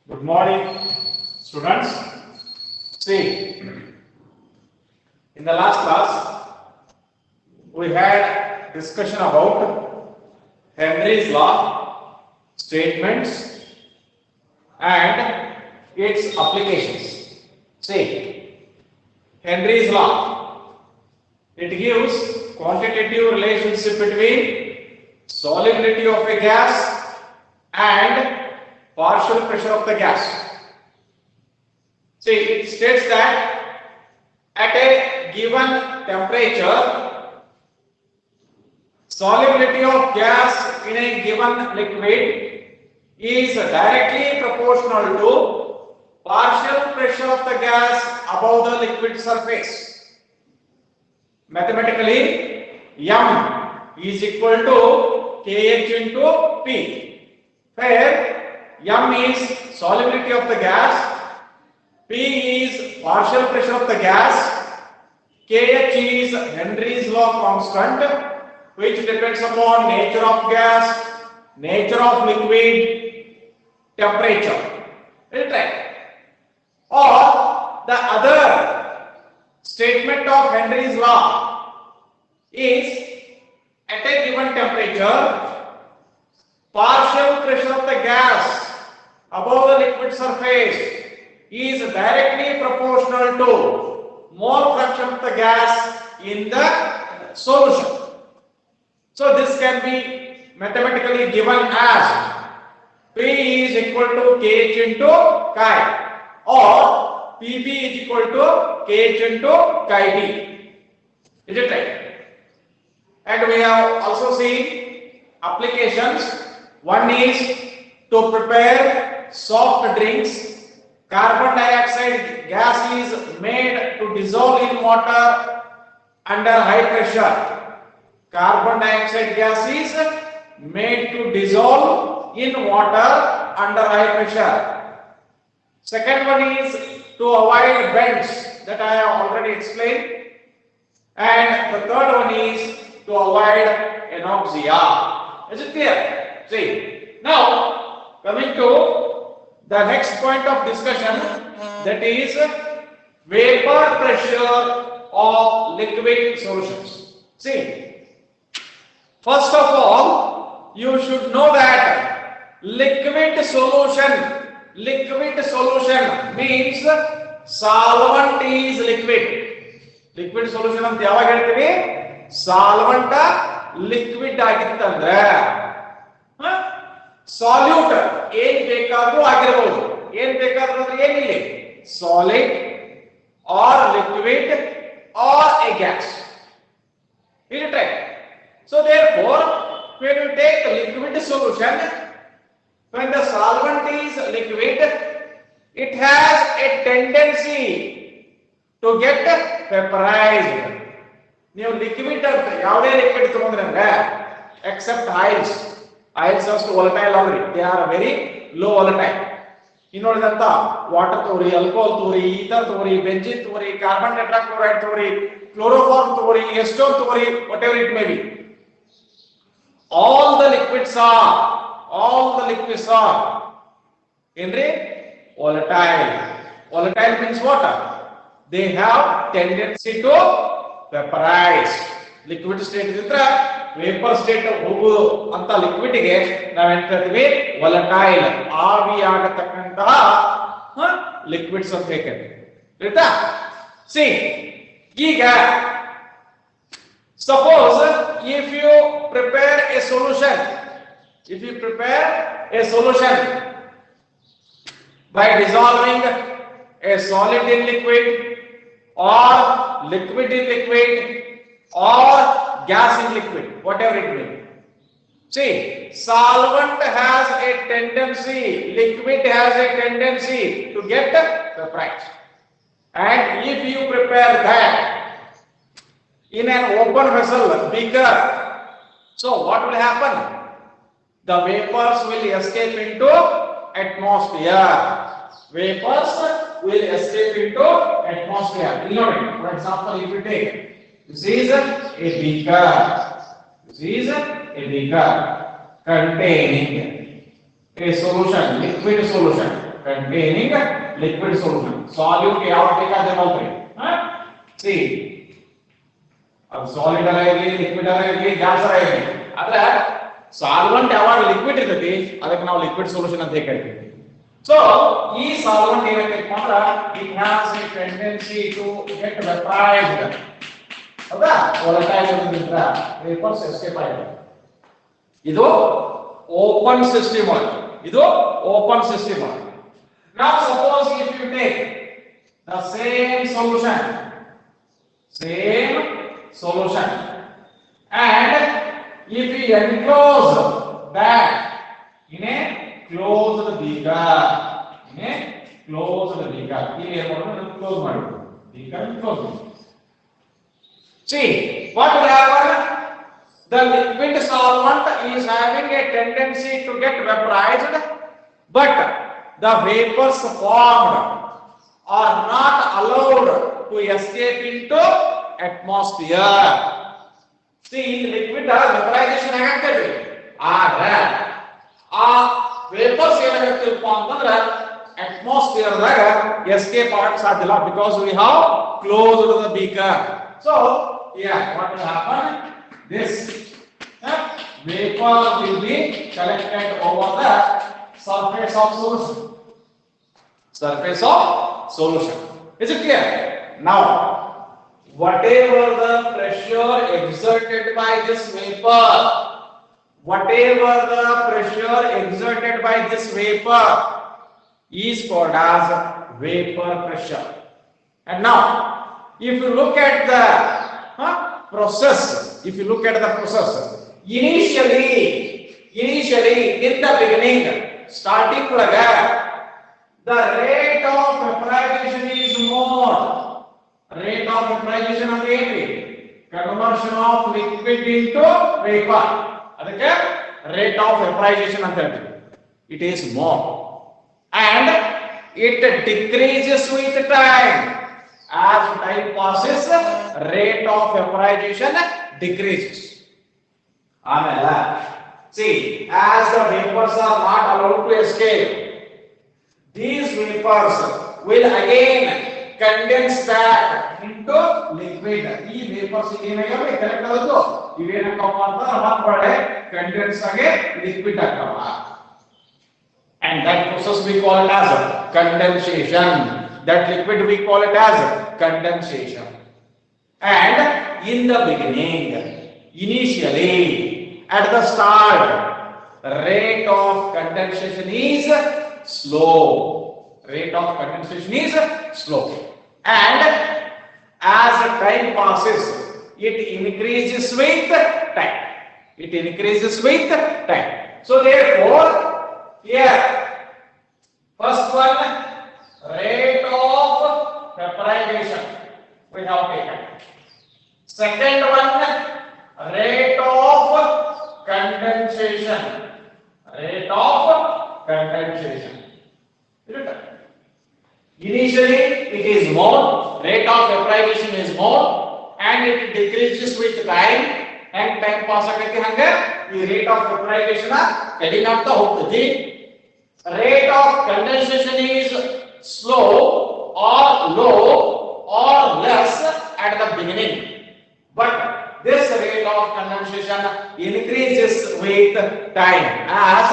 Good morning, students. See, in the last class, we had discussion about Henry's law, statements, and its applications. See, Henry's law, it gives quantitative relationship between solubility of a gas and partial pressure of the gas. See, it states that at a given temperature, solubility of gas in a given liquid is directly proportional to partial pressure of the gas above the liquid surface. Mathematically, M is equal to Kh into P, where M is solubility of the gas, P is partial pressure of the gas, Kh is Henry's law constant, which depends upon nature of gas, nature of liquid, temperature. Right? Or the other statement of Henry's law is at a given temperature, partial pressure of the gas above the liquid surface is directly proportional to mole fraction of the gas in the solution. So this can be mathematically given as P is equal to Kh into chi, or Pb is equal to Kh into chi d. Is it right? And we have also seen applications. One is to prepare soft drinks. Carbon dioxide gas is made to dissolve in water under high pressure. Carbon dioxide gas is made to dissolve in water under high pressure. Second one is to avoid bends, that I have already explained. And the third one is to avoid anoxia. Is it clear? See, now coming to the next point of discussion, that is vapor pressure of liquid solutions. See, first of all, you should know that liquid solution means solvent is liquid. Liquid solution ಅಂತ ಯಾವಾಗ ಹೇಳ್ತೀವಿ? Solvent liquid ಆಗಿತ್ತಂದ್ರೆ salute ಏನ್ ಬೇಕಾದ್ರೂ ಆಗಿರಬಹುದು. ಏನ್ ಬೇಕಾದ್ರೂ ಅಂದ್ರೆ ಏನಿಲ್ಲ, solid or liquid or a gas. Is it right? So therefore, when you take liquid solution, when the solvent is liquid, it has a tendency to get vaporized. ನೀವು liquid ಅಂತ ಯಾವುದೇ ಲಿಕ್ವಿಡ್ ತಗೊಂಡ್ರೆ ಅಂದ್ರೆ ಎಕ್ಸೆಪ್ಟ್ ಆಯಿಲ್ಸ್ ಅಷ್ಟು volatile already, they are very low volatile. ಇನ್ನುಳಿದಂತ water ತಗೋರಿ, alcohol ತಗೋರಿ, ether ತಗೋರಿ, ಬೆಂಜಿನ್ ತಗೋರಿ, ಕಾರ್ಬನ್ ಟೆಟ್ರಾಕ್ಲೋರೈಡ್ ತಗೋರಿ, ಕ್ಲೋರೋಫಾರ್ಮ್ ತಗೋರಿ, ಎಸ್ಟೋನ್ ತಗೋರಿ, whatever it may be, all the liquids are ಏನ್ರಿ volatile. Volatile means what? They have tendency to vaporize. Liquid state ಇದ್ರೆ ವೇಪರ್ ಸ್ಟೇಟ್ ಹೋಗುವುದು ಅಂತ ಲಿಕ್ವಿಡ್ ಗೆ ನಾವೇನ್ ಹೇಳ್ತೀವಿ? ವಾಲಟೈಲ್, ಆವಿಯಾಗತಕ್ಕಂತಹ ಲಿಕ್ವಿಡ್ಸ್ ಅಂತ ಹೇಳ್ತೀವಿ. ಆಯ್ತಾ? ಸಿ, ಈಗ suppose if you prepare a solution by dissolving a solid in liquid or liquid in liquid or gas in liquid, whatever it may be. See, solvent has a tendency, liquid has a tendency to get vaporized. And if you prepare that in an open vessel, beaker, so what will happen? The vapors will escape into atmosphere. Vapors will escape into atmosphere. For example, if you take this is a beaker. This is a beaker containing a solution, liquid solution. containing liquid solution. Solute ಯಾವಾಗ ಬೇಕಾದ್ರೆ ಬರ್ತದೆ. See, ಅದು solid ಅರ ಇರಲಿ, liquid ಅರ ಇರಲಿ, gas ಅರ ಇರಲಿ, ಆದ್ರೆ ಸಾಲ್ವೆಂಟ್ ಯಾವಾಗ ಲಿಕ್ವಿಡ್ ಇರ್ತೈತಿ ಅದಕ್ಕೆ ನಾವು ಲಿಕ್ವಿಡ್ ಸೊಲ್ಯೂಷನ್ ಅಂತ ಹೇಳ್ತೀವಿ. ಸೊ ಈ ಸಾಲ್ವೆಂಟ್ ಏನಾಗ್ತೈತಿ ಅಂದ್ರೆ it has a tendency to get vaporized. ಹೌದಾ? ವೋಲಟೈಲ್ ಇರೋದ್ರಿಂದ ವೇಪರ್ಸ್ ಎಸ್ಕೇಪ್ ಆಗುತ್ತೆ. ಇದು ಓಪನ್ ಸಿಸ್ಟಮ್ ಆಗಿದೆ. ಇದು ಓಪನ್ ಸಿಸ್ಟಮ್ ಆಗಿದೆ. Now suppose if you take the same solution and if we enclose that in a closed beaker, ಇಲ್ಲಿ ಏನು close ಮಾಡಬೇಕು, beaker close. See what will happen? The liquid solvent is having a tendency to get vaporized, but the vapors formed are not allowed to escape into atmosphere. See, in liquid vaporization agagtade, ಆದ್ರೆ ಆ vapors ಏನಾಗುತ್ತಪ್ಪ ಅಂತಂದ್ರೆ atmosphere ದಾಗ escape ಆಗಕ್ಕೆ ಸಾಧ್ಯ ಇಲ್ಲ, because we have closed the beaker. So yeah, what will happen? This vapor will be collected over the surface of solution. Is it clear? Now, whatever the pressure exerted by this vapor is called as vapor pressure. And now, if you look at the process, initially in the beginning, starting the rate of vaporization is more. Rate of vaporization of conversion of liquid into vapor. ಅದಕ್ಕೆ rate of vaporization ಅಂತ ಹೇಳ್ತೀವಿ. It is more, and it decreases with time. As time passes, rate of vaporization decreases. See, as the vapors are not allowed to escape, these vapors will again condense back into liquid. ಈ vapors ಏನಾಗವೆ correct ಆದದ್ದು ಇವೇನಕ್ಕಪ್ಪ ಅಂತ ಮತ್ತೆ condense ಆಗಿ liquid ಆಗ್ತಾವ. And that process we call it as condensation. That liquid we call it as condensation. And in the beginning, initially, at the start, rate of condensation is slow. And as time passes, it increases with time. So therefore, here, first one, rate of vaporization we have taken. Second one, rate of condensation. Initially it is more, rate of vaporization is more, and it decreases with time, and time pass agate hanga ಈ rate of vaporization ಕಡಿಮೆ ಆಗ್ತಾ ಹೋಗ್ತದೆ. Rate of condensation is slow or low or less at the beginning, but this rate of condensation increases with time as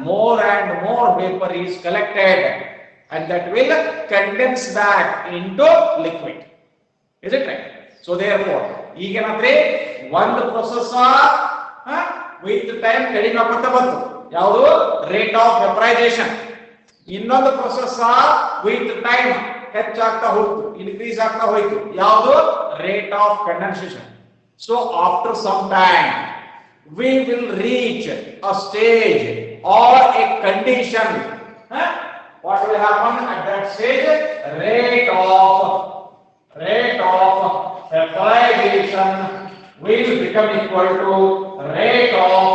more and more vapor is collected, and that will condense back into liquid. Is it right? So therefore, ಈಗೇನಾದ್ರೆ ಒಂದು process with time ಕಡಿಮೆ ಆಗ್ತಾ ಬಂತು, ಯಾವುದು rate of vaporization. ಇನ್ನೊಂದು process with time ಹೆಚ್ಚಾಗ್ತಾ ಹೋಯ್ತು, increase ಆಗ್ತಾ ಹೋಯ್ತು, ಯಾವುದು rate of condensation. So after some time we will reach a stage or a condition. What will happen at that stage? Rate of vaporization will become equal to rate of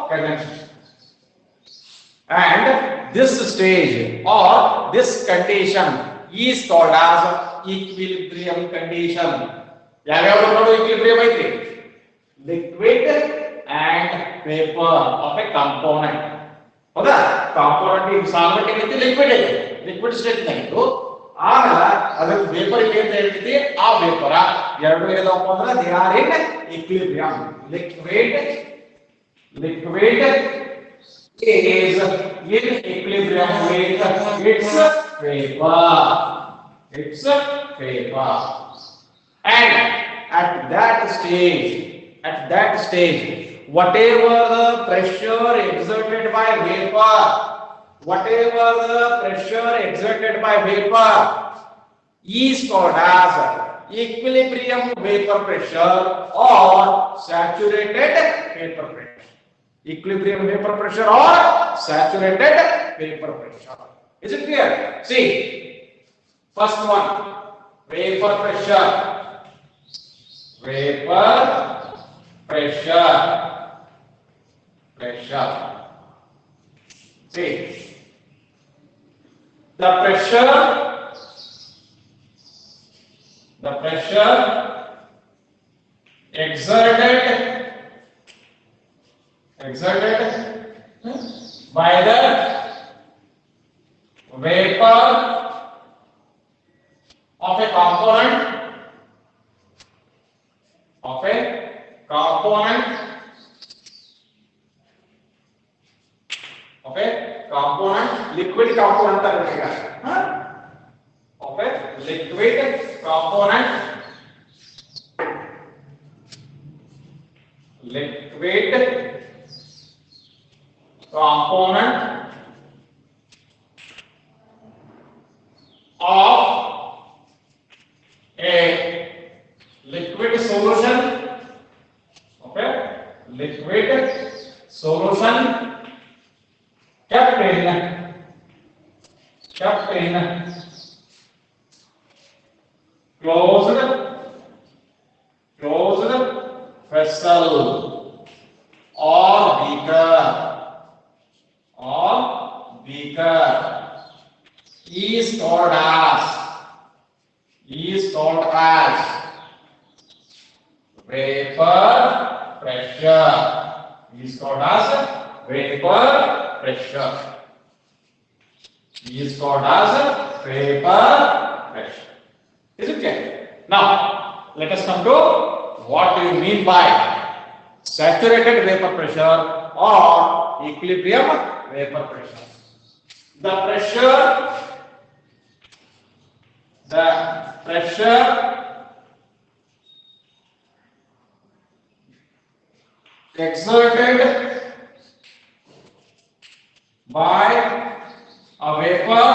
condensation. And this stage or this condition is called as equilibrium condition. ಯಾವ್ಯಾವ ನೋಡಿ equilibrium ಐತಿ? Liquid and vapor of a component. ಹೌದಾ? Component ಈಗ solvent ಏನೈತಿ liquid ಐತಿ, liquid state ನಾಗಿತ್ತು. ಆಮೇಲೆ ಅದಕ್ಕೆ vapour ಅಂತ ಹೇಳ್ತೈತಿ, ಆ ವೇಪರ್ ಎರಡು ಏನಪ್ಪ ಅಂದ್ರೆ they are in equilibrium. Liquid is in equilibrium with its vapor. It's vapor. And at that stage, whatever the pressure exerted by vapor, is called as equilibrium vapor pressure or saturated vapor pressure. Equilibrium vapor pressure or saturated vapor pressure. Is it clear? See, first one, vapor pressure. See, the pressure exerted by the vapor of a component liquid component रहेगा, of a liquid component of a liquid solution, kept in closed vessel or beaker is called as vapor pressure. Is called as vapor pressure. Is called as vapor pressure. Is it clear? Now, let us come to what do you mean by saturated vapor pressure or equilibrium vapor pressure. The pressure exerted by a vapor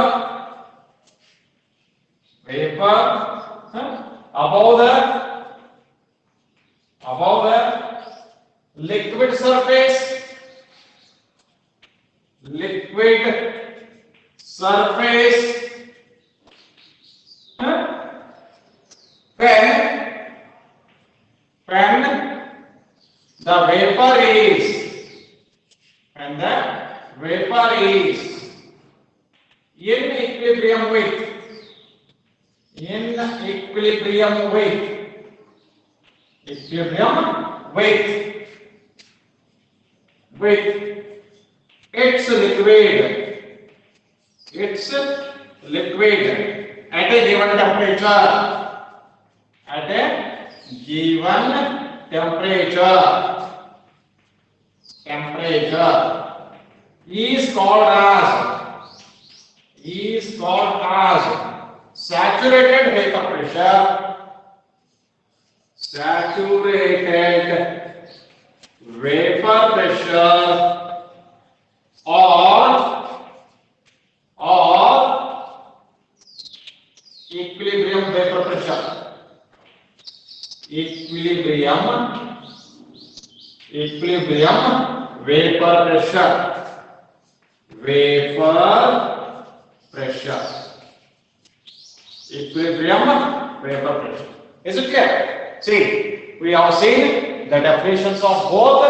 above the liquid surface when the vapor is in equilibrium with its liquid at a given temperature. Is called as saturated vapor pressure. Or equilibrium vapor pressure. Equilibrium vapor pressure. Equilibrium vapor pressure. Is it clear? See, we have seen the definitions of both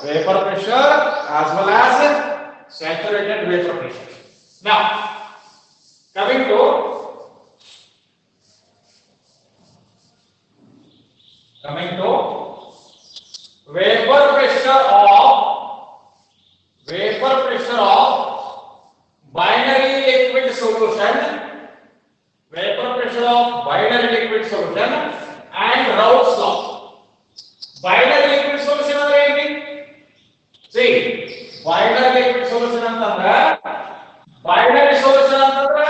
vapor pressure as well as saturated vapor pressure. Now, coming to vapor pressure of Raoult's law. Binary liquid solution ಅಂದ್ರೆ ಏನು? See, binary liquid solution ಅಂತಂದ್ರೆ binary solution ಅಂತಂದ್ರೆ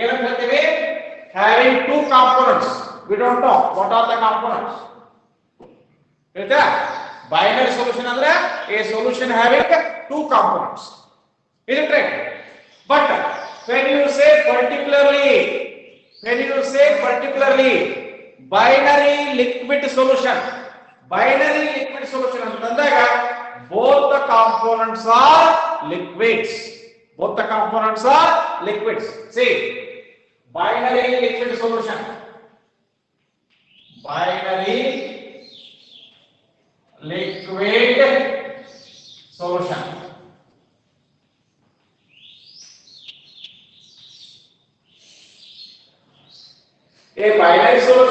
ಏನಂತ ಹೇಳ್ತೀವಿ? Having two components. We don't know what are the components. ಆಯ್ತಾ? Binary solution ಅಂದ್ರೆ a solution having two components. Is it right? But when you say particularly binary liquid solution ಅಂತಂದಾಗ both the components are liquids. See, binary liquid solution, binary liquid solution. A binary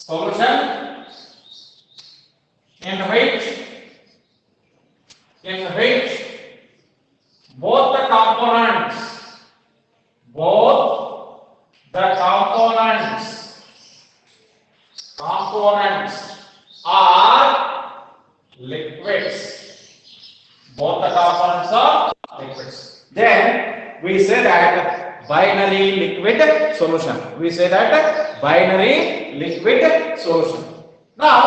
solution, in which both the components are liquids. Both the components are liquids. Then we say that binary liquid solution. Now,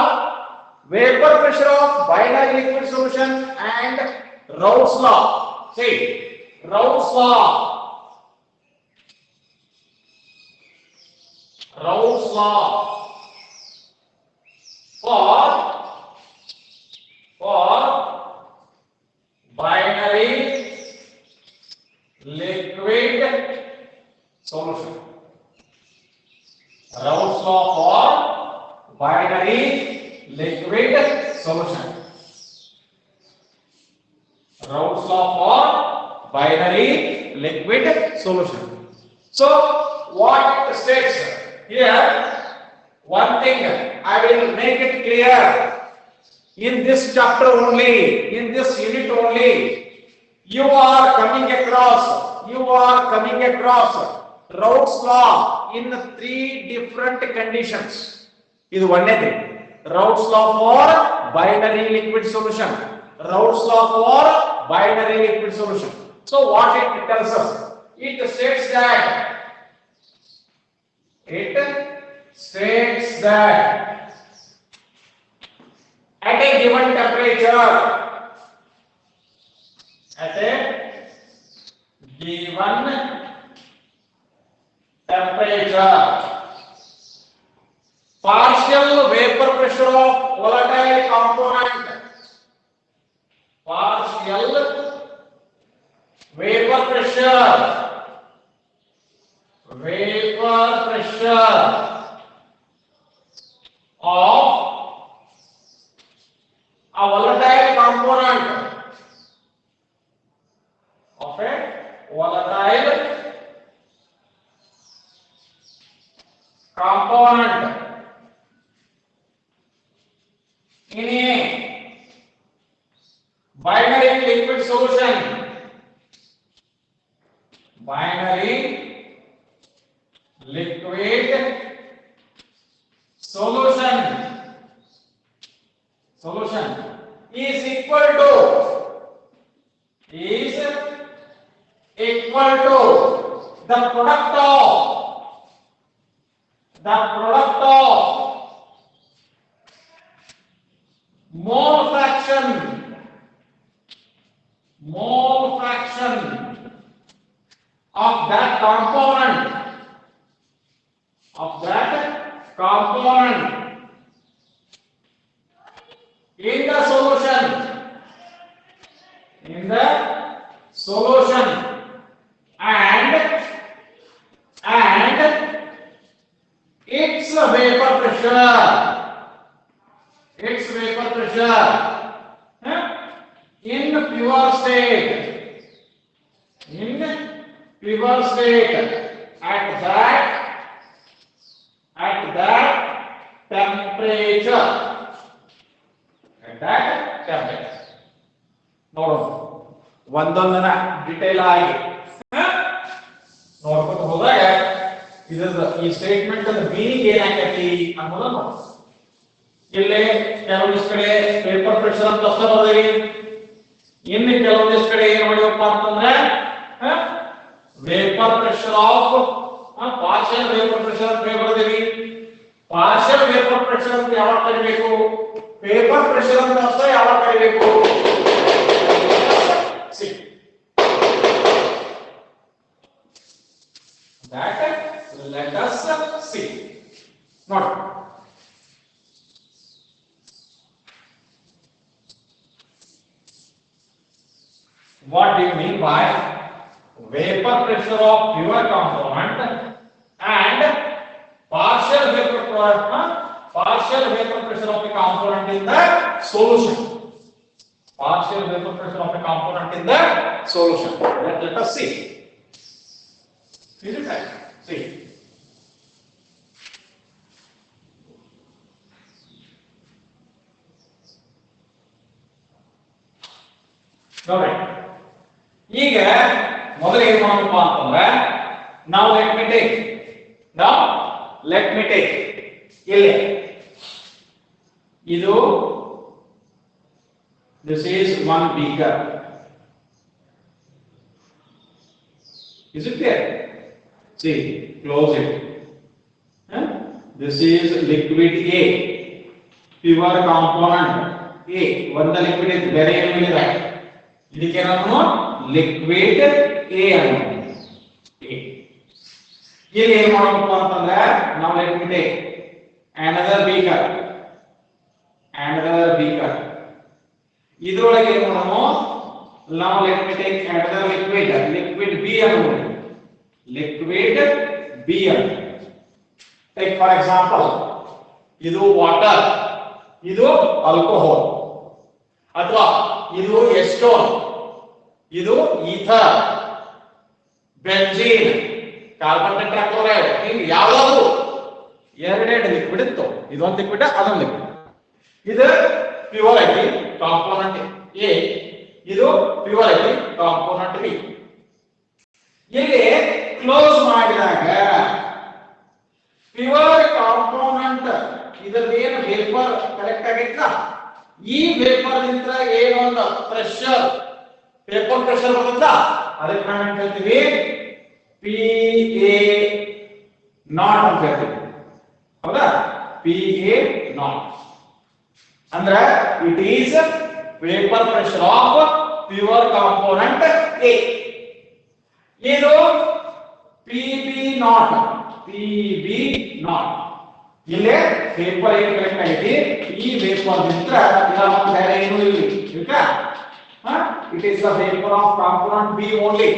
vapor pressure of binary liquid solution and Raoult's law. See, Raoult's law for binary liquid solution. Raoult's law for binary liquid solution. Raoult's law for binary liquid solution. So what it states here, one thing I will make it clear in this chapter only, in this unit only. You are coming across Raoult's law in 3 different conditions. This one is Raoult's law for binary liquid solution. So what it tells us? It states that at a given temperature, partial vapor pressure of volatile component, of a volatile component in a binary liquid solution. Solution is equal to the product of mole fraction of that component in the solution and its vapor pressure in pure state at that temperature. ನೋಡೋಣ ಒಂದೊಂದನ್ನ detail ಆಗಿ ನೋಡೋಣ. ಬರ್ಕೊಂಡು ಹೋದಾಗ ಇದರ ಈ statement ಅದ meaning ಏನಾಗೈತಿ ಅನ್ನೋದನ್ನ ನೋಡಿ. ಇಲ್ಲಿ ಕೆಲವೊಂದಿಷ್ಟು ಕಡೆ ಪೇಪರ್ ಪ್ರೆಷರ್ ಅಂತ ಅಷ್ಟೇ ಬರ್ದೇವಿ, ಇನ್ನು ಕೆಲವೊಂದಿಷ್ಟು ಕಡೆ ಏನ್ ಮಾಡಿವಪ್ಪ ಅಂತಂದ್ರೆ vapour pressure of partial vapour pressure ಅಂತ ಬರ್ದೇವಿ. ಪಾರ್ಷಿಯಲ್ ವೇಪರ್ ಪ್ರೆಷರ್ ಅಂತ ಯಾವಾಗ ಕರಿಬೇಕು, ಪೇಪರ್ ಪ್ರೆಷರ್ ಅಂತ ಅಷ್ಟೇ ಯಾವಾಗ ಕರಿಬೇಕು. That let us see. Not. What do you mean by vapor pressure of pure component and partial vapor pressure of a component in the solution? Partial vapor pressure of a component in the solution. Let us see. Is it right? See. ನೋಡಿ, ಈಗ ಮೊದಲು ಏನು ಮಾಡಬೇಕು ಅಂತಂದ್ರೆ ನಾವು let me take ಇಲ್ಲಿ ಇದು this is one beaker. Is it clear? See, close it. This is liquid A, pure component A. One the liquid is very familiar. ಇದಕ್ಕೆ ನಾನು ಲಿಕ್ವಿಡ್ A ಅನ್ನು ಇಲ್ಲಿ ಏನು ಮಾಡಬೇಕು ಅಂತಂದ್ರೆ ನಾವು let me take another beaker. ಇದರೊಳಗೆ ಏನು ಮಾಡೋಣ, ನಾವು let me take another liquid B ಅನ್ನು liquid B. Take for example, ಇದು ವಾಟರ್, ಇದು ಆಲ್ಕೋಹಾಲ್, ಅಥವಾ ಇದು ಎಸ್ಟೋನ್, ಇದು ಈಥರ್, ಬೆಂಜೀನ್, ಕಾರ್ಬನ್ ಟೆಟ್ರಾಕ್ಲೋರೈಡ್, ಹಿಂಗೆ ಯಾವ್ದಾದ್ರು ಎರಡೆರಡು ಲಿಕ್ವಿಡ್ ಇತ್ತು. ಇದೊಂದು ಲಿಕ್ವಿಡ್, ಅದೊಂದು ಲಿಕ್ವಿಡ್. ಇದು ಪ್ಯೂರ್ ಐತಿ ಕಾಂಪೋನೆಂಟ್ ಎ, ಇದು ಪ್ಯೂರ್ ಐತಿ ಕಾಂಪೋನೆಂಟ್ ಬಿ. ಇಲ್ಲಿ ಕ್ಲೋಸ್ ಮಾಡಿದಾಗ ಪ್ಯೂರ್ ಕಾಂಪೋನೆಂಟ್ ಇದರದೇನು ವೇಪರ್ ಕಲೆಕ್ಟ್ ಆಗಿತ್ತ, ಈ ವೇಪರ್ ನಿಂದ ಏನೊಂದು ಪ್ರೆಷರ್ ಪೇಪರ್ ಪ್ರೆಷರ್ ಬರುತ್ತ, ಅದಕ್ಕೆ ನಾವು ಏನು ಹೇಳ್ತೀವಿ PA ನಾಟ್ ಅಂತ ಹೇಳ್ತೀವಿ. ಹೌದಾ? PA ನಾಟ್ ಅಂದ್ರೆ it is vapour pressure of pure component A. ಇದು PB ನಾಟ್ ಇಲ್ಲೇ ವೇಪರ್ ಏನು ಕಲೆಕ್ಟ್ ಆಗೈತಿ, ಈ ವೇಪರ್ ನಿಂದ ಬೇರೆ ಏನು ಇಲ್ಲ. It is the vapor of component B only.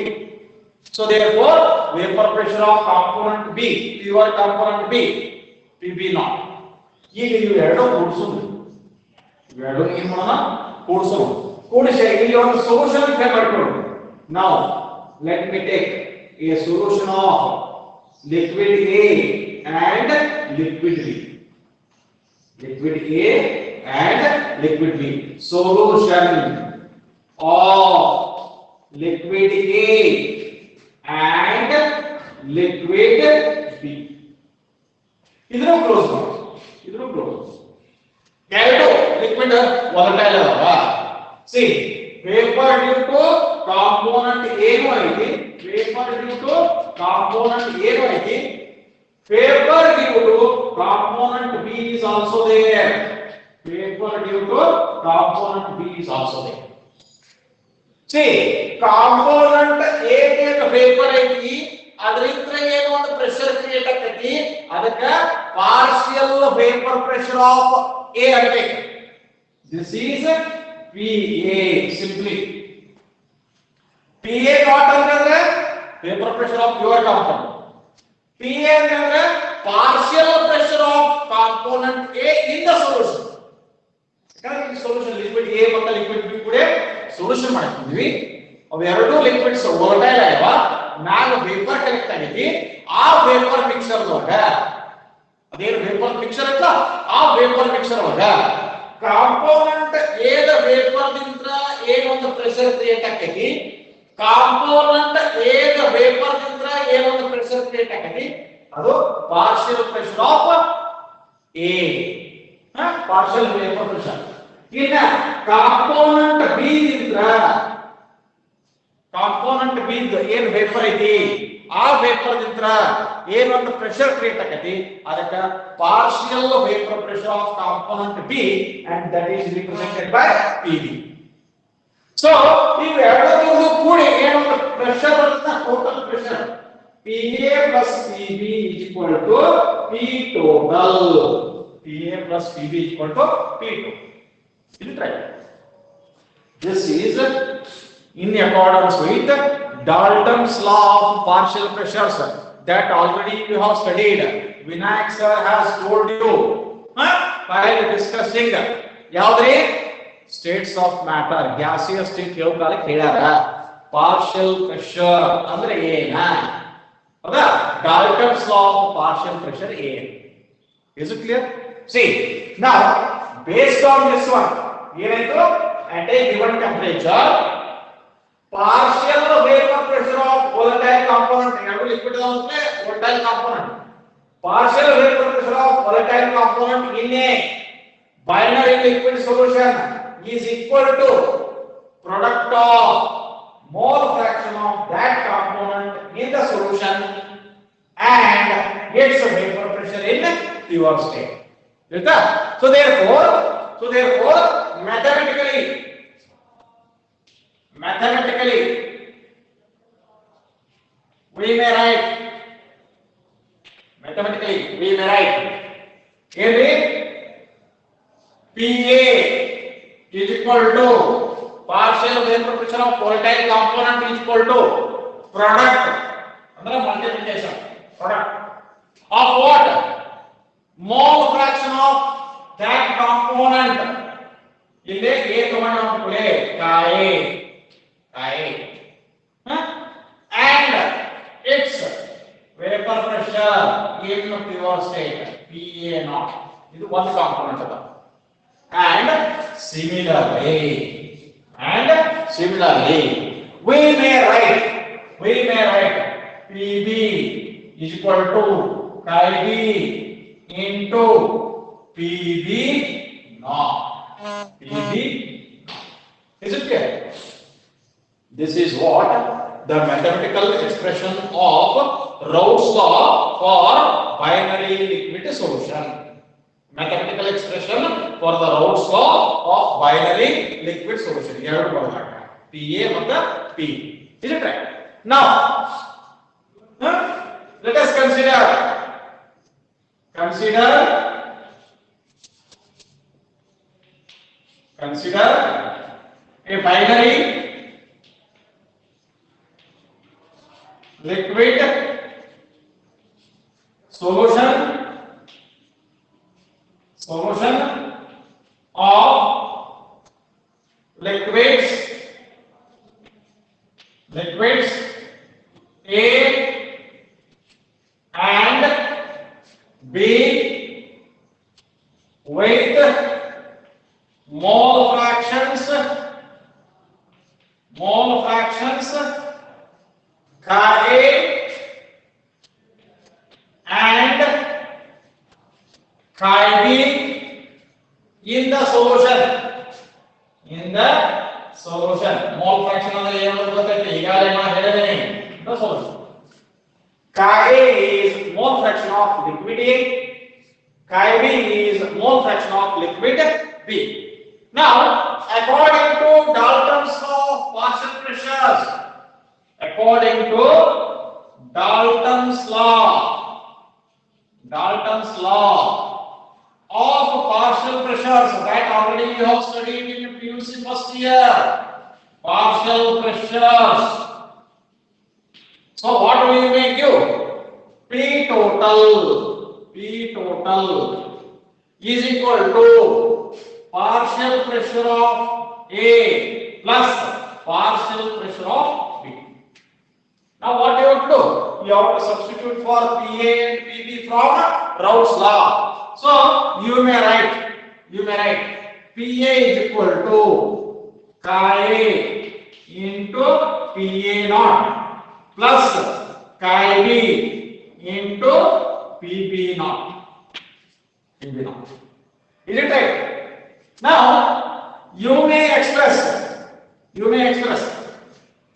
So therefore vapor pressure of component B, pure component B, PB naught. ಈಗ ಇವು ಎರಡು ಕೂಡಿಸೋದು, ಇವೆರಡು ಏನು ಮಾಡೋಣ, ಕೂಡಿಸೋಣ. ಕೂಡಿಸಿ ಇಲ್ಲಿ ಒಂದು ಸೊಲ್ಯೂಷನ್ ಫೇರ್ ಮಾಡ್ಕೊಳ್ಳೋಣ. Now let me take a solution of liquid A and liquid B. Liquid A and liquid B. Solution of liquid A and liquid B. ಇದನ್ನು ಕ್ಲೋಸ್ ಮಾಡಿ, ಇದನ್ನು ಕ್ಲೋಸ್. ಎರಡು ಲಿಕ್ವಿಡ್ ವಾಲಟೈಲ್ ಅಲ್ವಾ. See vapour due to component ಏನು ಐತಿ, vapour due to component ಏನು ಐತಿ, vapour due to component B is also there. Vapor due to component B is also there. See, component A ಗೆ vapour ಐತಿ, ಅದರಿಂದ ಏನು ಒಂದು ಪ್ರೆಷರ್ ಕ್ರಿಯೇಟ್ ಆಗ್ತೈತಿ, ಅದಕ್ಕೆ partial vapour pressure of A ಆಗಬೇಕು. This is PA simply. PA naught ಅಂತಂದ್ರೆ vapour pressure of pure component, PA ಅಂತಂದ್ರೆ partial pressure of component A in the solution. ಯಾಕಂದ್ರೆ ಸೊಲ್ಯೂಷನ್ ಲಿಕ್ವಿಡ್ A ಮತ್ತು ಲಿಕ್ವಿಡ್ B ಕೂಡ solution ಮಾಡ್ತಿದ್ವಿ. ಅವು ಎರಡು liquids volatile ಆಗ್ಯಾವ, ಮ್ಯಾಗ ವೇಪರ್ ಕಲೆಕ್ಟ್ ಆಗೈತಿ. ಆ ವೇಪರ್ ಮಿಕ್ಸರ್ ಒಳಗ ಅದೇನು ವೇಪರ್ ಮಿಕ್ಸರ್ ಐತಲ್ಲ, ಆ ವೇಪರ್ ಮಿಕ್ಸರ್ ಒಳಗ ಕಾಂಪೋನೆಂಟ್ A ದ ವೇಪರ್ ದಿಂದ ಏನೊಂದು ಪ್ರೆಷರ್ ಕ್ರಿಯೇಟ್ ಆಗ್ತೈತಿ, ಕಾಂಪೋನೆಂಟ್ ಏಕ ವೇಪರ್ ದಿಂದ ಏನೊಂದು ಪ್ರೆಷರ್ ಕ್ರಿಯೇಟ್ ಆಗತಿ ಅದು partial pressure of A partial vapour pressure ಇನ್ನ ಕಾಂಪೋನೆಂಟ್ ಬಿ ದಿಂದ ಕಾಂಪೋನೆಂಟ್ ಬಿ ಏನು ವೇಪರ್ ಐತಿ ಆ ವೇಪರ್ ದಿಂದ ಏನೊಂದು ಪ್ರೆಷರ್ ಕ್ರಿಯೇಟ್ ಆಗತಿ ಅದಕ್ಕೆ partial vapour pressure of component B and that is represented by PB so ಇವೆರಡೂ ಕೂಡಿ ಏನೊಂದು ಪ್ರೆಷರ್ ಬರುತ್ತೆ total pressure PA plus PB is equal to P total. PA plus PB is equal to P total. Is it right? This is in accordance with Dalton's law of partial pressures that already you have studied. Vinayak sir has told you while discussing yaudri states of matter gaseous state ಹೇಳ್ತಾರೆ ಹೇಳ್ಯಾರ partial pressure ಅಂದ್ರೆ ಏನ okay Dalton's law of partial pressure A. Is it clear? See now based on this one ಏನಾಯ್ತು at a given temperature partial vapor pressure of volatile component ಎರಡು liquid ಅಂದ್ರೆ volatile component partial vapor pressure of volatile component in a binary liquid solution is equal to product of mole fraction of that component in the solution and its vapor pressure in pure state. So therefore mathematically we may write PA is equal to partial vapor pressure of volatile component is equal to product ಅಂದ್ರೆ multiplication product of what mole fraction of that component ಇಲ್ಲಿ A ತಗೊಂಡ್ರೆ ಕಾಯಿ and its vapor pressure in pure state PA naught ಇದು ಒಂದು component ಅದ and similarly we may write PB is equal to chi B into PB naught. Is it clear? This is what the mathematical expression of Raoult's law for binary liquid solution. Mathematical expression for the Raoult's law of binary liquid solution. ಎರಡು ಬರೋದಾಗ PA ಮತ್ತು P. Is it right? Now, let us consider a binary liquid solution of liquids A and B with mole fractions Ka A and Chi B in the solution. Mole fraction ಅಂದ್ರೆ ಏನು ಅಂತ ಗೊತ್ತೈತೆ ಈಗಾಗಲೇ ನಾನು ಹೇಳಿದ್ದೇನೆ the solution. Chi A is mole fraction of liquid A, Chi B is mole fraction of liquid B. Now, according to Dalton's law of partial pressures, Dalton's law of partial pressures that already you have studied in your PUC first year. Partial pressures. So what will you make you? P total is equal to partial pressure of A plus partial pressure of B. Now what you have to do? You have to substitute for PA and PB from Raoult's law. So you may write PA is equal to Chi A into PA naught plus chi B into PB naught. PB naught. Is it right? Now you may express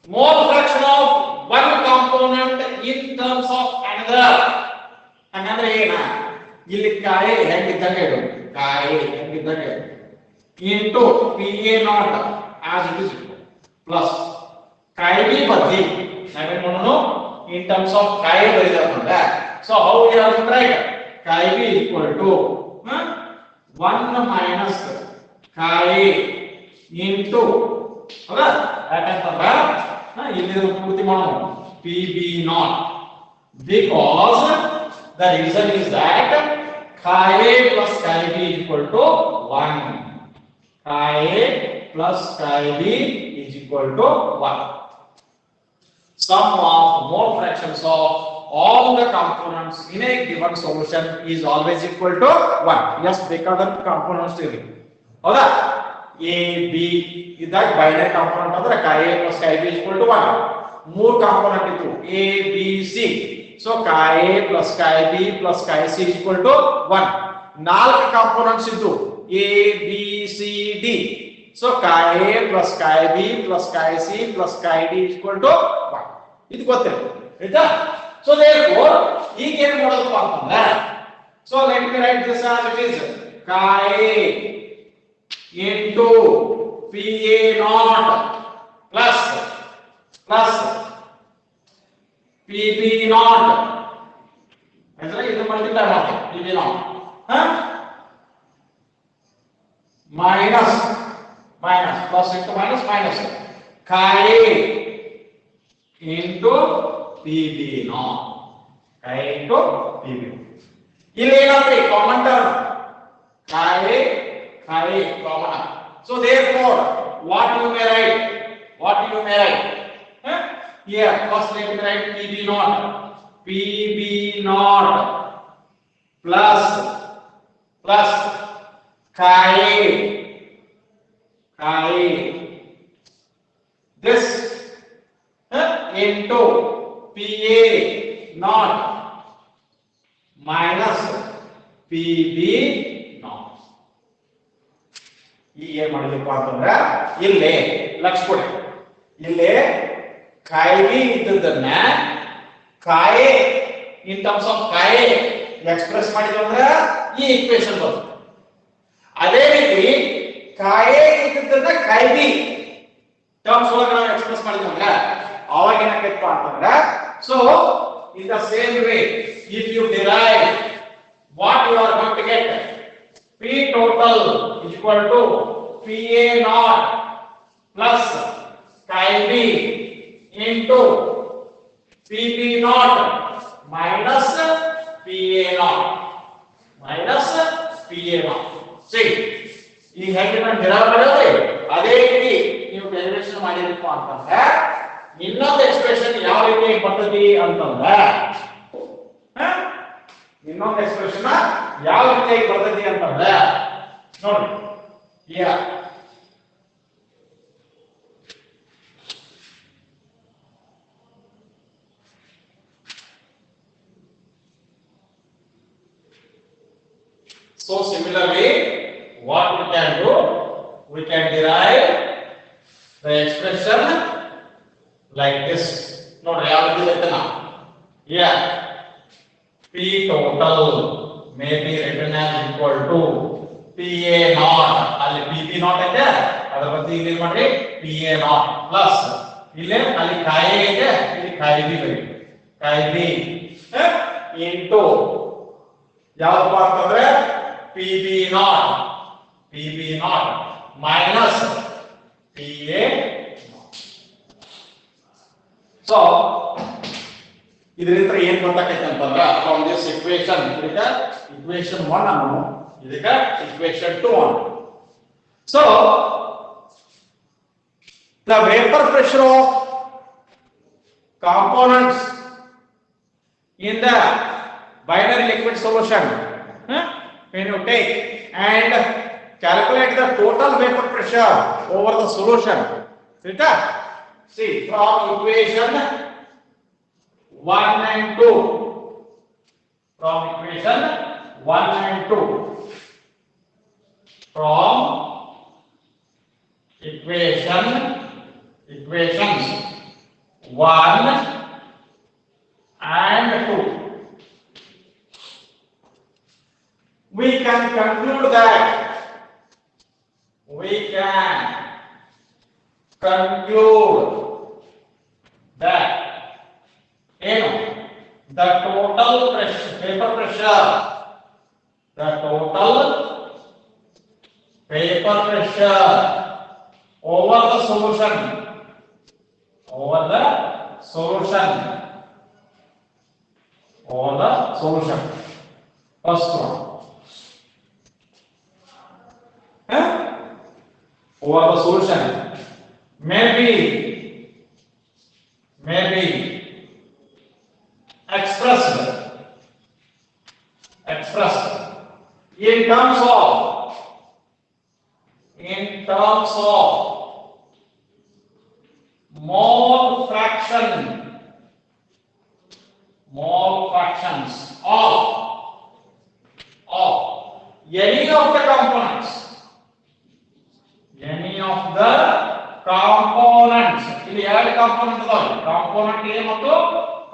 mole fraction of one component in terms of another. Another ಏನ ಇಲ್ಲಿ ಕಾಯಿ ಹೆಂಗಿದ್ದಂಗೆ ಇಡು ಕಾಯಿ ಹೆಂಗಿದ್ದಂಗೆ into PA naught as it is plus chi B ಬದ್ದಿ ನಾವೇನ್ ಮಾಡೋಣ in terms of chi ಬರೆಯೋಣ ಅಂದ್ರೆ so how we have to write chi B equal to 1 minus chi into ಹೌದಾ ಯಾಕಂತಂದ್ರೆ ಇಲ್ಲಿ ಪೂರ್ತಿ ಮಾಡೋಣ PB naught because the reason is that chi A plus chi B equal to 1. Chi A plus chi B is equal to 1. Sum of mole fractions of all the components in a given solution is always equal to 1. Yes, ಬೇಕಾದ components ಇರಲಿ ಹೌದಾ A B ಇದಾಗ binary component ಅಂದ್ರೆ chi A plus chi B is equal to 1. ಮೂರು component ಇತ್ತು A B C. So chi A plus chi B plus chi C is equal to 1. ನಾಲ್ಕು components ಇದ್ದು A B C D. So chi A plus chi B plus chi C plus chi D is equal to 1. ಇದು ಗೊತ್ತಿಲ್ಲ ಆಯ್ತಾ so therefore ಈಗ ಏನು ಮಾಡೋದಪ್ಪ ಅಂತಂದ್ರೆ so let me write this as it is chi A into PA naught plus PB naught ಅಂದ್ರೆ ಇದು multiply ಮಾಡಿ PB naught minus plus into minus chi A into PB naught chi into PB ಇಲ್ಲಿ ಏನಾಗ್ತದೆ common term chi A common so therefore what you may write here first let me write PB naught plus chi A this into PA naught minus PB naught ಈಗ ಏನು ಮಾಡಬೇಕು ಅಂತಂದ್ರೆ ಇಲ್ಲಿ ಲಕ್ಷ ಕೊಡಿ ಇಲ್ಲಿ chi B ಇದ್ದದನ್ನ chi A in terms of chi A express ಮಾಡಿದ್ರೆ ಈ equation ಬರುತ್ತೆ ಅದೇ ರೀತಿ chi A ಇದ್ದದನ್ನ chi B terms ಒಳಗೆ ನಾವು ಎಕ್ಸ್ಪ್ರೆಸ್ ಮಾಡಿದ್ರೆ ಅವಾಗ ಏನಾಗೈತಪ್ಪ ಅಂತಂದ್ರೆ so in the same way if you derive what you are going to get P total is equal to PA naught plus chi B into PB naught minus PA naught see ಈ ಹೇಗೆ ನಾನು derive ಮಾಡಿದ್ರೆ ಅದೇ ರೀತಿ ನೀವು derivation ಮಾಡಿರಪ್ಪ ಅಂತಂದ್ರೆ ಇನ್ನೊಂದು expression ಯಾವ ರೀತಿ ಬರ್ತದೆ ಅಂತಂದ್ರೆ ಇನ್ನೊಂದು ಎಕ್ಸ್ಪ್ರೆಷನ್ ಯಾವ ರೀತಿ ಬರ್ತದೆ ಅಂತಂದ್ರೆ ನೋಡಿ so similarly what we can do we can derive the expression like this ನೋಡಿ ಯಾವ ರೀತಿ ಇರುತ್ತೆ ನಾವು P total may be written as equal to PA naught ಅಲ್ಲಿ PB naught ಇದೆ ಅದರ ಬದಲು ಇಲ್ಲಿ ಏನು ಮಾಡಿ PA naught plus ಇಲ್ಲಿ ಅಲ್ಲಿ chi A ಇದೆ ಇಲ್ಲಿ chi B ಬರೀ chi B into ಯಾವಪ್ಪ ಅಂತಂದ್ರೆ PB naught minus PA naught so ಇದರಿಂದ ಏನು ಗೊತ್ತಾಗೈತೆ ಅಂತಂದ್ರೆ from this equation ಇದಕ್ಕೆ equation 1 ಅನ್ನು ಇದಕ್ಕೆ equation 2 ಅನ್ನು so the vapor pressure of components in the binary liquid solution when you take and calculate the total vapor pressure over the solution See, from equation 1 and 2. From equation 1 and 2. From equations 1 and 2. We can conclude that you know the total pressure, paper pressure over the solution. First one. Over the solution maybe expressed in terms of mole fractions of any of the components. ಇಲ್ಲಿ ಎರಡು component ಅದಾವೆ, component A ಮತ್ತು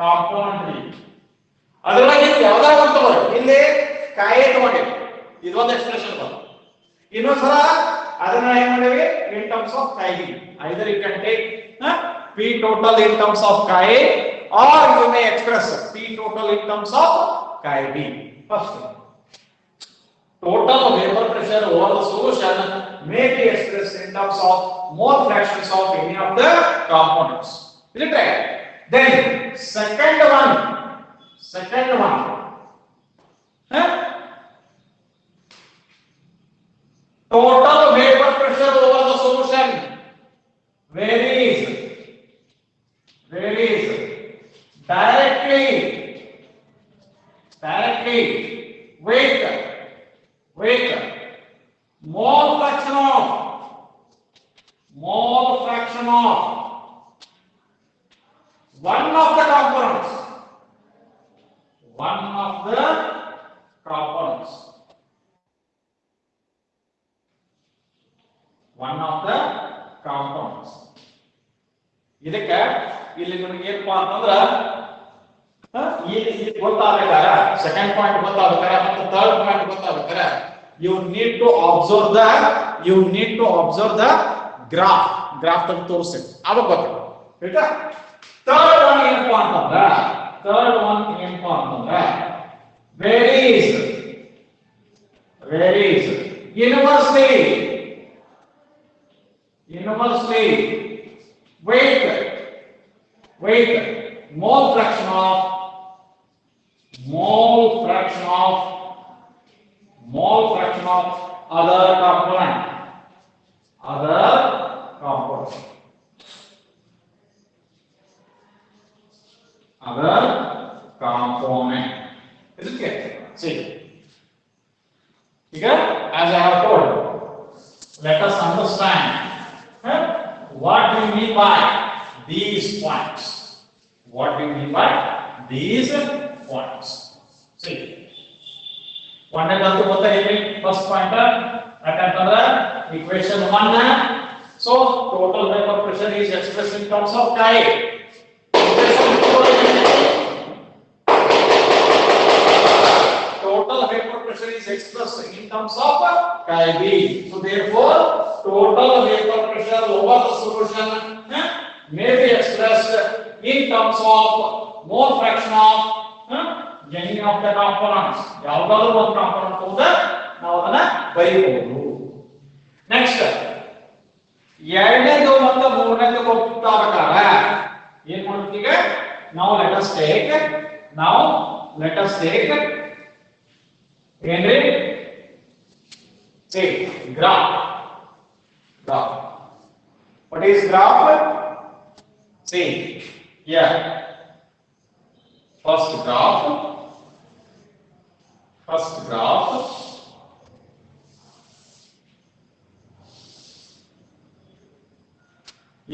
component B. ಅದರೊಳಗೆ ಯಾವ್ದಾದ್ರು ಒಂದು ತಗೊಳ್ಳಿ. ಇಲ್ಲಿ ಕಾಯಿ ತಗೊಂಡಿವಿ, ಇದೊಂದು ಎಕ್ಸ್ಪ್ರೆಷನ್ ಬಂತು. ಇನ್ನೊಂದ್ಸಲ ಅದನ್ನ ಏನ್ ಮಾಡಿವಿ ಇನ್ terms of chi. Either you can take P total in terms of chi or you may express P total in terms of chi B. First, total vapor pressure over the solution may be expressed in terms of mole fractions of any of the components. Is it right? Then second one, total vapor pressure over the solution varies directly with mole fraction of one of the components. ಇದಕ್ಕೆ ಇಲ್ಲಿ ನಿಮಗೆ ಏನಪ್ಪಾ ಅಂತಂದ್ರ ಈ ಗೊತ್ತಾಗಬೇಕಾರ, second point ಗೊತ್ತಾಗಬೇಕಾರ ಮತ್ತು third point ಗೊತ್ತಾಗಬೇಕಾರ you need to observe the graph ತಗ ತೋರಿಸಿ ಅವಾಗ ಗೊತ್ತಾಗುತ್ತೆ. ಆಯ್ತಾ? ಥರ್ಡ್ ಒನ್ ಏನಪ್ಪಾ ಅಂತಂದ್ರ varies universally with mole fraction of other component. Is it clear? See, here as I have told, let us understand what we mean by these points. See, ಒಂದೇ ತಂತು ಗೊತ್ತಾಗಿದೆ. ಫಸ್ಟ್ ಪಾಯಿಂಟ್ ಯಾಕಂತಂದ್ರೆ equation 1 so total vapor pressure is expressed in terms of chi. Total vapor pressure is expressed in terms of chi B. So therefore total vapor pressure over the solution may be expressed in terms of mole fraction of any of the components. ಯಾವುದಾದರೂ ಒಂದು component ತಗೊಂಡು ನಾವು ಅದನ್ನ ಬರೆಯಬಹುದು. Next ಎರಡನೇದು ಮತ್ತು ಮೂರನೇದು ಗೊತ್ತಾಗಬೇಕಾಗ ಏನು ಮಾಡ್ತೀವಿ ಈಗ ನಾವು let us take ಏನ್ರಿ see graph. What is graph? See here, first graph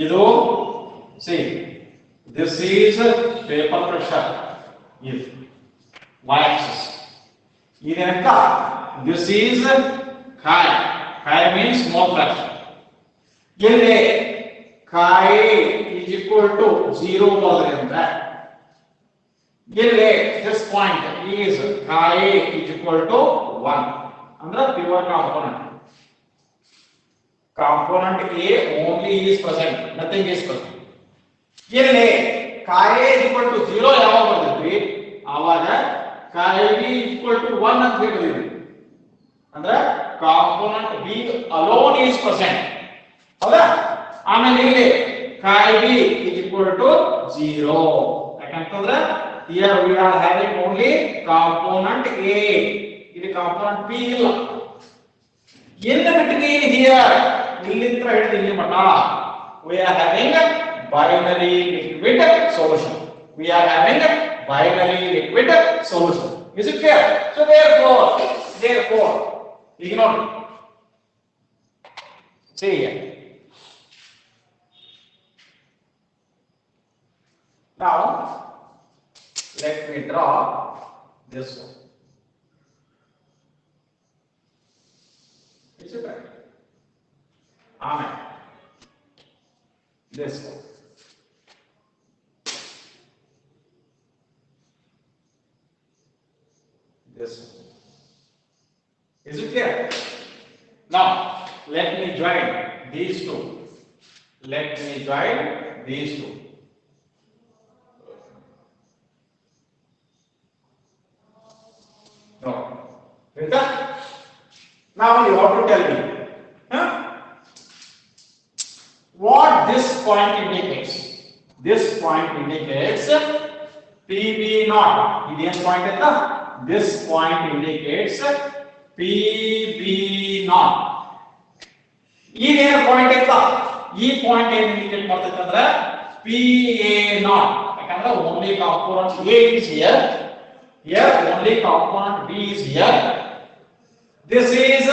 ಇದು See, this is vapor pressure is y-axis. This is chi. Chi means mole fraction. ಇಲ್ಲಿ chi is equal to 0 ಬರೋದ್ರಿಂದ ಇಲ್ಲಿ this point is chi is equal to 1 ಅಂದ್ರೆ pure component. Component A only is present, nothing is present. ಇಲ್ಲಿ chi is equal to 0 ಯಾವಾಗ ಬರ್ತೈತಿ ಆವಾಗ chi B is equal to 1 ಅಂತ ಹೇಳಿದ್ವಿ. ಅಂದ್ರೆ component B alone is present. ಹೌದಾ? ಆಮೇಲೆ ಇಲ್ಲಿ chi B is equal to 0. ಯಾಕಂತಂದ್ರೆ here we are having only component A. ಇಲ್ಲಿ component B ಇಲ್ಲ. In the between here, ಇಲ್ಲಿಂದ ಹಿಡಿದು ಇಲ್ಲಿ ಮಟ we are having binary liquid solution. We are having binary liquid solution. Is it clear? So therefore, ignore it. See here. Now, let me draw this one. Is it right? Amen. This one. This one. Is it clear? Now, let me join these two. Let me join these two. No. Right? Now you have to tell me. What this point indicates? This point indicates PB naught. This point is the, this point indicates PB naught. This point is the, this point indicates PA naught. Because only component A is here. Here only component B is here. This is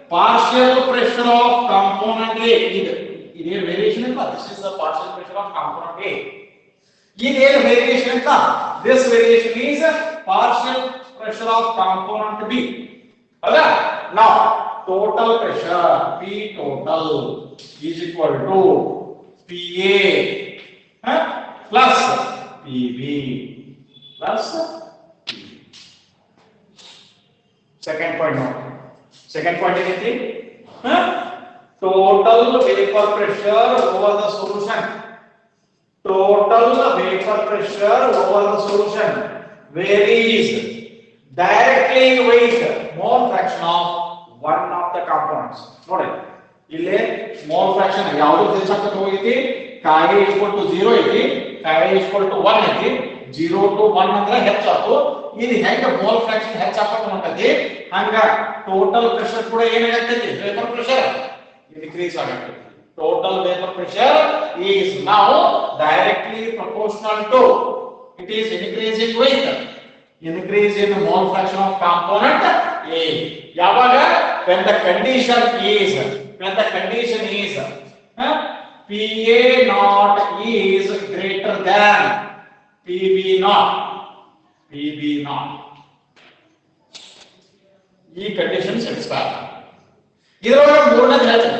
partial pressure of component A. This variation is this is the partial pressure of component A. This variation is this variation is partial pressure of component B. Okay? Now total pressure P total is equal to PA plus PB plus PB. Second point now. Second point is anything? Total vapor pressure over the solution. Total vapor pressure over the solution varies directly with mole fraction of one of the components. ನೋಡಿ ಇಲ್ಲಿ mole fraction ಯಾವುದು ಹೆಚ್ಚಾಗ್ತಾ ಹೋಗಿದೆ chi equal to 0 ಐತಿ chi equal to 1 ಐತಿ 0 to 1 ಅಂದ್ರೆ ಹೆಚ್ಚಾತು ಇದು ಹೆಂಗ mole fraction ಹೆಚ್ಚಾಗ್ತಾ ಹೊಂಟೈತಿ ಹಂಗ ಟೋಟಲ್ ಪ್ರೆಷರ್ ಕೂಡ ಏನಾಗತೈತಿ vapour pressure increase agate. Total vapor pressure is now directly proportional to it is increasing with increase in the mole fraction of component A. Yavaga when the condition is PA naught is greater than PB naught. ಈ condition satisfy. ಇದರೊಳಗೆ ಮೂರನೇದು ಹೇಳ್ತೀನಿ.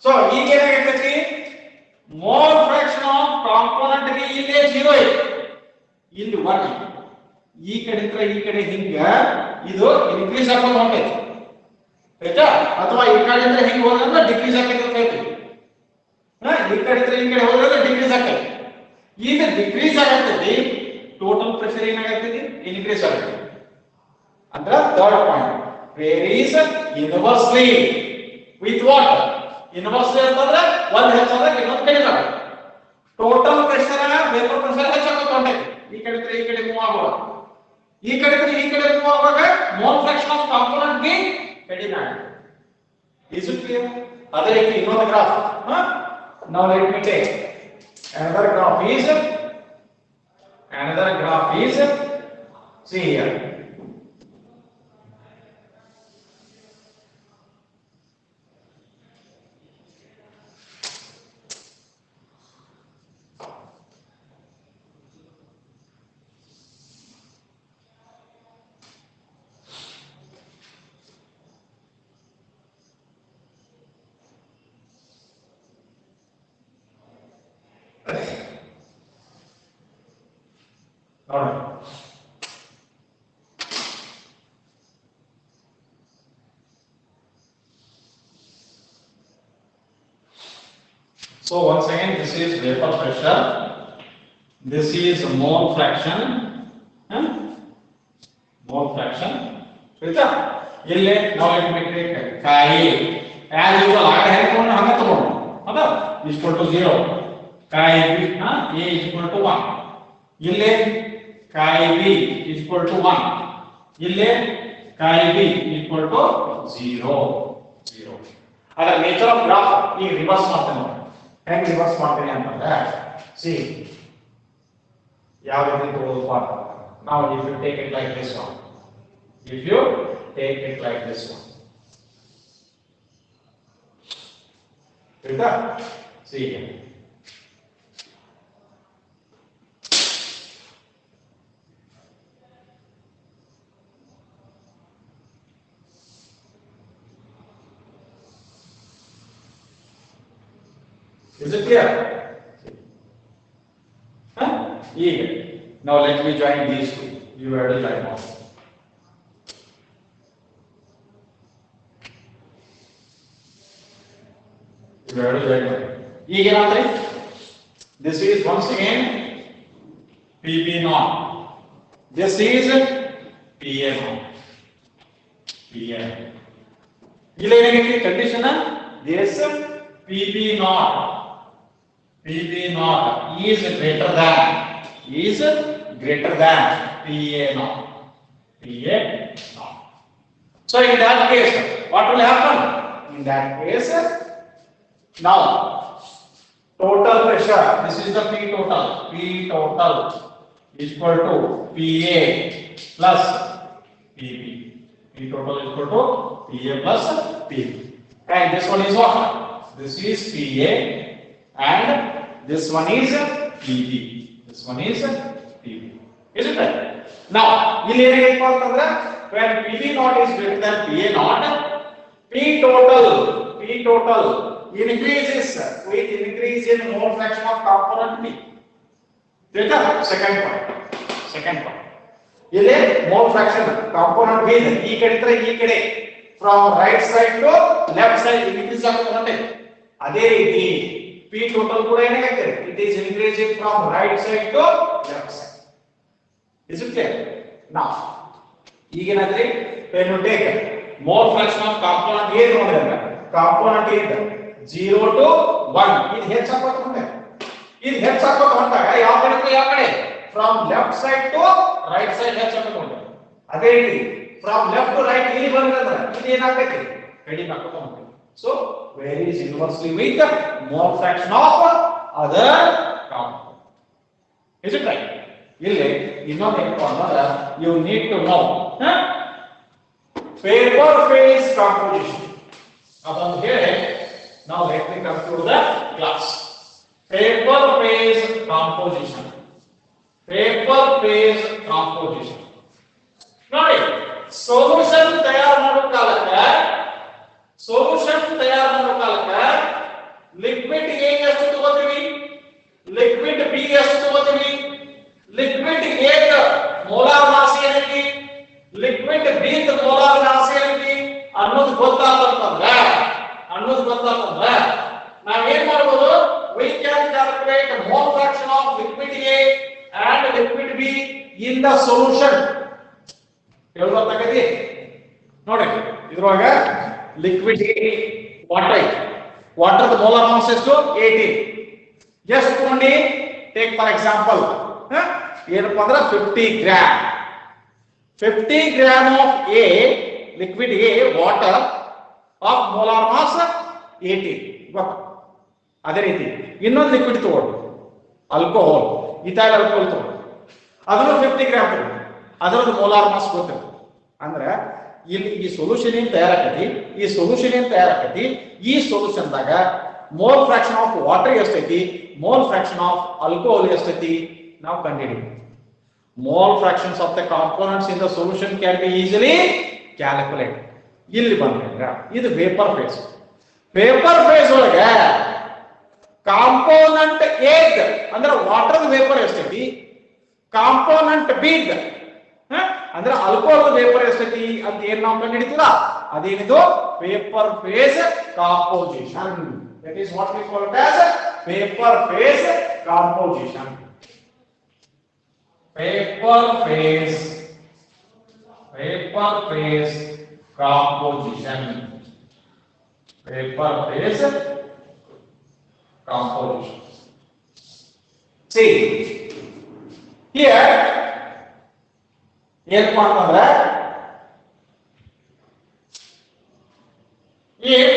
So ಈಗ ಏನಾಗೈತಿ mole fraction of component B ಇಲ್ಲಿ 0 ಇದೆ ಇಲ್ಲಿ 1 ಇದೆ ಈ ಕಡೆ ಹಿಂಗ ಇದು ಇನ್ಕ್ರೀಸ್ ಆಗ್ತಾ ಹೊಂಟೈತಿ ಆಯ್ತಾ ಅಥವಾ ಈ ಕಡೆಯಿಂದ ಹಿಂಗ ಹೋದ್ರೆ ಡಿಕ್ರೀಸ್ ಆಗ್ತೈತಿ ಅಂತ ಹೇಳ್ತೀವಿ ಈ ಕಡೆ ಹೋದ್ರೆ ಡಿಕ್ರೀಸ್ ಆಗ್ತೈತಿ ಈಗ ಡಿಕ್ರೀಸ್ ಆಗತೈತಿ ಟೋಟಲ್ ಪ್ರೆಷರ್ ಏನಾಗತೈತಿ ಇನ್ಕ್ರೀಸ್ ಆಗತೈತಿ ಅಂದ್ರೆ third point varies inversely with what? Inversely ಅಂತಂದ್ರೆ ಒಂದು ಹೆಚ್ಚಾದ್ರೆ ಇನ್ನೊಂದು ಕಡಿಮೆ ಆಗುತ್ತೆ. ಟೋಟಲ್ ಪ್ರೆಷರ್ ವೇಪರ್ ಪ್ರೆಷರ್ ಹೆಚ್ಚಾಗುತ್ತೆ ಹೊಂಟೈತಿ. ಈ ಕಡೆ ಮೂವ್ ಆಗುವಾಗ ಈ ಕಡೆ ಮೂವ್ ಆಗುವಾಗ mole fraction of component B ಕಡಿಮೆ ಆಗುತ್ತೆ. Is it clear? ಅದೇ ರೀತಿ ಇನ್ನೊಂದು graph. Now let me take another graph is see here. So once again, this is vapor pressure. This is mole fraction. Huh? Mole fraction. ಆಯ್ತಾ? ಇಲ್ಲಿ ನಾವು let me take ಕಾಯಿ as usual ಆಗ ಹೇಳ್ಕೊಂಡು ಹಂಗ ತಗೊಂಡು ಹೌದಾ equal to 0 ಕಾಯಿ b a equal to 1 ಇಲ್ಲಿ ಕಾಯಿ b equal to 1 ಇಲ್ಲಿ ಕಾಯಿ b equal to 0 ಅದರ ನೇಚರ್ ಆಫ್ ಗ್ರಾಫ್ ಈ ರಿವರ್ಸ್ ಮಾಡ್ತೇನೆ ನೋಡಿ ಹೇಗೆ ರಿವರ್ಸ್ ಮಾಡ್ತೇನೆ ಅಂತಂದ್ರೆ ಸಿ ಯಾವ ರೀತಿ ತಗೊಳ್ಳೋದು ಅಂತ ನಾವು if you take it like this one, if you take it like this one, right? See here. Is it clear? Huh? Yeah. Now let me join these two. You have to join now. You have to join now. This is once again PB naught. This is PA naught. PA. This condition this PB naught. PB naught is greater than PA naught. PA naught. So in that case, what will happen? In that case, now total pressure. This is the P total. P total is equal to PA plus PB. P total is equal to PA plus PB. And this one is what? This is PA. And this one is PB. This one is PB. Is it right? Now, when PB naught is greater than PA naught, P total increases with increase in mole fraction of component P. Second point. Here mole fraction component B from right side to left side increase ಆಗುತ್ತದೆ. ಅದೇ ರೀತಿ P total ಕೂಡ ಏನಾಗುತ್ತೆ? It is increasing from right side to left side. Is it clear? Now, ಈಗೇನಾದ್ರಿ when you take mole fraction of component A ನೋಡಿದ್ರೆ component A 0 to 1 ಇದು ಹೆಚ್ಚಾಗ್ತಾ ಹೊಂಟಾಗ ಯಾವ ಕಡೆ from left side to right side ಹೆಚ್ಚಾಗ್ತಾ ಹೊಂಟಾಗ ಅದೇ ರೀತಿ from left to right ಇಲ್ಲಿ ಬಂದ್ರೆ ಇದು ಏನಾಗುತ್ತೆ? ಕಡಿಮೆ ಆಗ್ತಾ ಹೊಂಟಾಗ. So varies inversely with the mole fraction of other component. Is it right? ಇಲ್ಲಿ ಇನ್ನೊಂದು ಏನಪ್ಪ ಅಂದ್ರೆ you need to know vapor phase composition. ಅದನ್ನು ಹೇಳಿ now let me come to the class. Vapor phase composition. ನೋಡಿ ಸೊಲ್ಯೂಷನ್ ತಯಾರು ಮಾಡೋ ಕಾಲಕ್ಕೆ ಲಿಕ್ವಿಡ್ A ಎಷ್ಟು ತಗೋತೀವಿ, ಲಿಕ್ವಿಡ್ B ಎಷ್ಟು ತಗೋತೀವಿ, ಲಿಕ್ವಿಡ್ A ದ ಮೋಲಾರ್ ಮಾಸ್ ಏನೈತಿ, ಲಿಕ್ವಿಡ್ B ದ ಮೋಲಾರ್ ಮಾಸ್ ಏನೈತಿ ಅನ್ನೋದು ಗೊತ್ತಾಗ್ತಂದ್ರೆ ನಾವ್ ಏನ್ ಮಾಡಬಹುದು? We can calculate the mole fraction of liquid A and liquid B in the solution. ಹೇಳ್ಬೇಕಾಗಿದೆ ನೋಡಿ ಇದ್ರೊಳಗ liquid A water the molar mass ಎಷ್ಟು 18. ಎಷ್ಟು ತಗೊಂಡಿ? ಟೇಕ್ ಫಾರ್ ಎಕ್ಸಾಂಪಲ್ ಏನಪ್ಪಾ ಅಂದ್ರೆ 50 gram of A liquid A water of molar mass 18. ಅದೇ ರೀತಿ ಇನ್ನೊಂದು ಲಿಕ್ವಿಡ್ ತಗೊಂಡು ಆಲ್ಕೋಹಾಲ್, ಇಥೈಲ್ ಆಲ್ಕೋಹಾಲ್ ತಗೊಂಡು ಅದನ್ನು 50 ಗ್ರಾಮ್ ತಗೊಂಡು ಅದರದ್ದು ಮೋಲಾರ್ ಮಾಸ್ ಗೊತ್ತಿಲ್ಲ ಅಂದ್ರೆ ಇಲ್ಲಿ ಈ ಸೊಲ್ಯೂಷನ್ ಏನ್ ತಯಾರಾಕತಿ, ಈ ಸೊಲ್ಯೂಷನ್ದಾಗ ಮೋಲ್ ಫ್ರಾಕ್ಷನ್ ಆಫ್ ವಾಟರ್ ಎಷ್ಟೈತಿ, ಮೋಲ್ ಫ್ರಾಕ್ಷನ್ ಆಫ್ ಆಲ್ಕೋಹಾಲ್ ಎಷ್ಟೈತಿ ನಾವು ಕಂಡುಹಿಡಿತೀವಿ. Mole fractions of the components in the solution can be easily calculate. ಇಲ್ಲಿ ಬಂದ್ರೆ ಇದು ವೇಪರ್ ಫೇಸ್ ಒಳಗೆ ಕಾಂಪೋನೆಂಟ್ A ಅಂದ್ರೆ ವಾಟರ್ ವೇಪರ್ ಎಷ್ಟೈತಿ, ಕಾಂಪೋನೆಂಟ್ B ಅಂದ್ರೆ ಆಲ್ಕೋಹಾಲ್ ವೇಪರ್ ಎಷ್ಟೈತಿ ಅಂತ ಏನ್ ನಾವು ಕಂಡುಹಿಡಿತೀರಾ ಅದೇನಿದು vapour phase composition. That is what we call it as paper phase composition. Paper phase composition. Paper phase composition. See here, ಏನಪ್ಪಾ ಅಂತಂದ್ರೆ if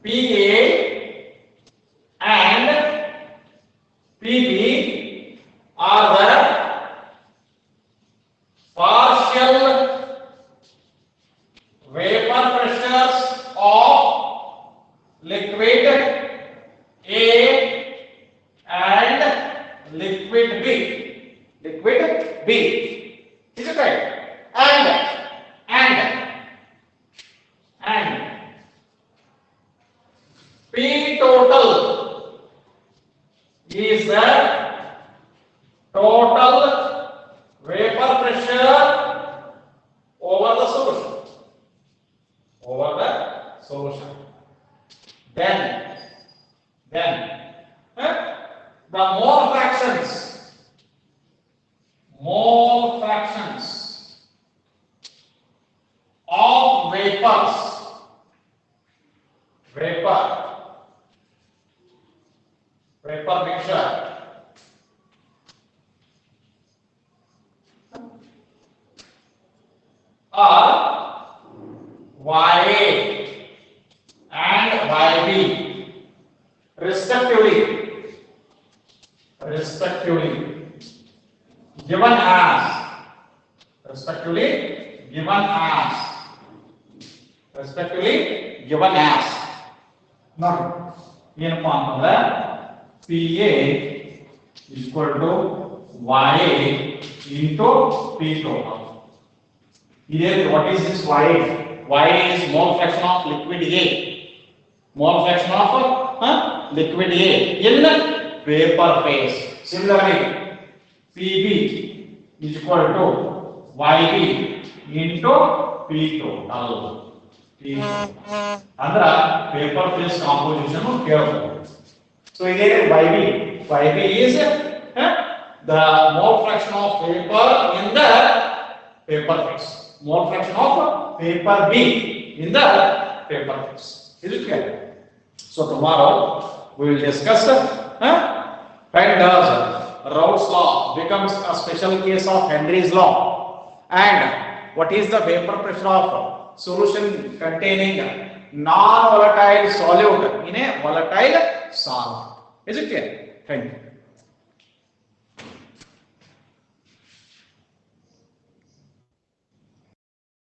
PA and PB are the partial vapor pressures of liquid A and liquid B. Liquid B. Is it right? And P total is the total vapor pressure over the solution. Then the mole fractions of vapor mixture are YA and YB respectively given as now ಏನಪ್ಪಾ ಅಂತಂದ್ರೆ PA equal to YA into P total. Here what is this YA? YA is mole fraction of liquid A. Mole fraction of liquid A in vapor phase. Similarly, PB is equal to YB into P total. अंदर paper phase composition ಕೇಳಬಹುದು. So here YB is the mole fraction of vapor in the paper phase. Mole fraction of paper B in the paper phase. Is it clear? So tomorrow we will discuss when does Raoult's law becomes a special case of Henry's law, and what is the vapor pressure of solution containing non-volatile solute in a volatile solvent. Is it clear? Thank you.